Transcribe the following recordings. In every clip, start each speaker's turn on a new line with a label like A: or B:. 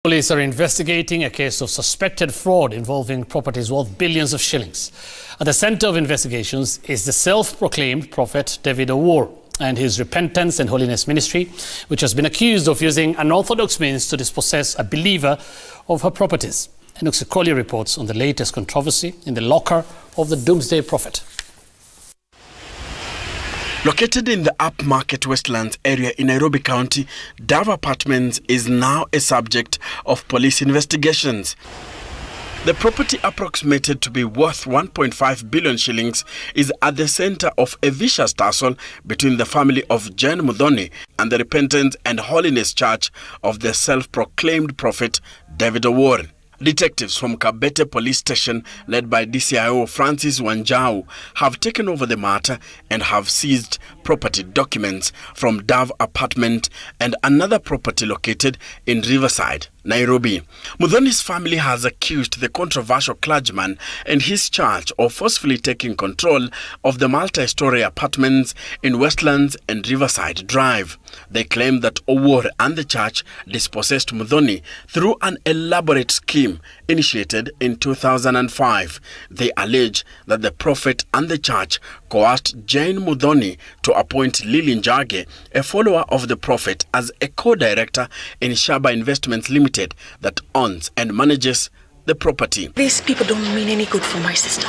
A: Police are investigating a case of suspected fraud involving properties worth billions of shillings. At the center of investigations is the self-proclaimed Prophet David Owuor and his repentance and holiness ministry, which has been accused of using unorthodox means to dispossess a believer of her properties. Enock Sikolia reports on the latest controversy in the locker of the doomsday prophet.
B: Located in the upmarket Westlands area in Nairobi County, Dove Apartments is now a subject of police investigations. The property, approximated to be worth 1.5 billion shillings, is at the center of a vicious tussle between the family of Jane Muthoni and the Repentance and Holiness Church of the self-proclaimed Prophet David Owuor. Detectives from Kabete Police Station, led by DCIO Francis Wanjau, have taken over the matter and have seized property documents from Dove Apartment and another property located in Riverside, Nairobi. Muthoni's family has accused the controversial clergyman and his church of forcefully taking control of the multi-story apartments in Westlands and Riverside Drive. They claim that Owuor and the church dispossessed Muthoni through an elaborate scheme initiated in 2005. They allege that the prophet and the church coerced Jane Muthoni to appoint Lily Njage, a follower of the prophet, as a co-director in Shaba Investments Limited that owns and manages the property.
C: These people don't mean any good for my sister.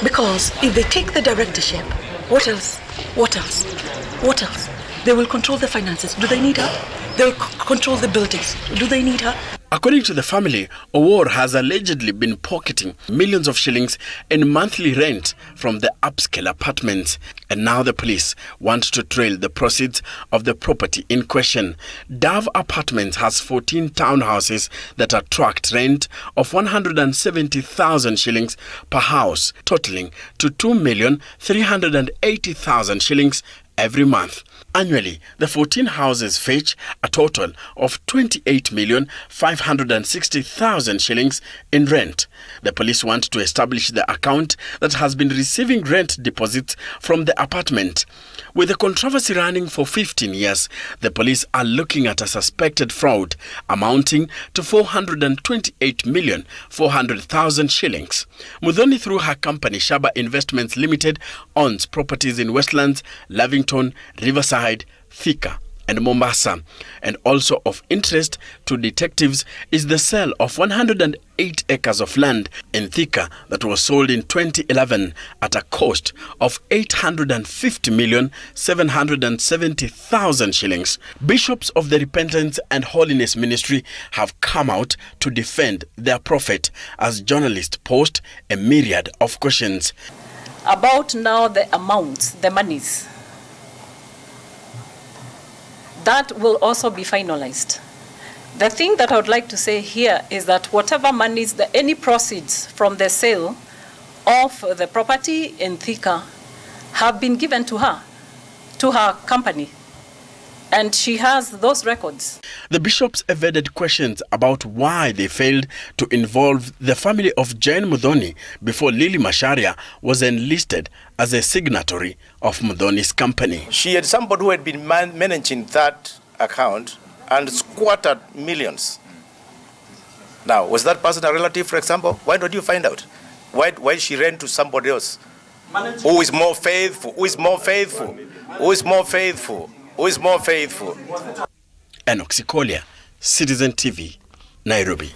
C: Because if they take the directorship, what else? What else? What else? They will control the finances. Do they need her? They'll control the buildings. Do they need her?
B: According to the family, Owuor has allegedly been pocketing millions of shillings in monthly rent from the upscale apartments. And now the police want to trail the proceeds of the property in question. Dove Apartments has 14 townhouses that attract rent of 170,000 shillings per house, totaling to 2,380,000 shillings every month. Annually, the 14 houses fetch a total of 28,560,000 shillings in rent. The police want to establish the account that has been receiving rent deposits from the apartment. With the controversy running for 15 years, the police are looking at a suspected fraud amounting to 428,400,000 shillings. Muthoni, through her company Shaba Investments Limited, owns properties in Westlands, Lavington, Riverside, Thika and Mombasa. And also of interest to detectives is the sale of 108 acres of land in Thika that was sold in 2011 at a cost of 850,770,000 shillings. Bishops of the Repentance and Holiness Ministry have come out to defend their prophet as journalists post a myriad of questions.
D: About now the amounts, the monies, that will also be finalized. The thing that I would like to say here is that whatever monies, any proceeds from the sale of the property in Thika have been given to her company. And she has those records.
B: The bishops evaded questions about why they failed to involve the family of Jane Muthoni before Lily Masharia was enlisted as a signatory of Muthoni's company.
E: She had somebody who had been managing that account and squatted millions. Now, was that person a relative, for example? Why don't you find out? Why she ran to somebody else? Who is more faithful? Who is more faithful? Who is more faithful? Who is more faithful?
B: Enock Sikolia, Citizen TV, Nairobi.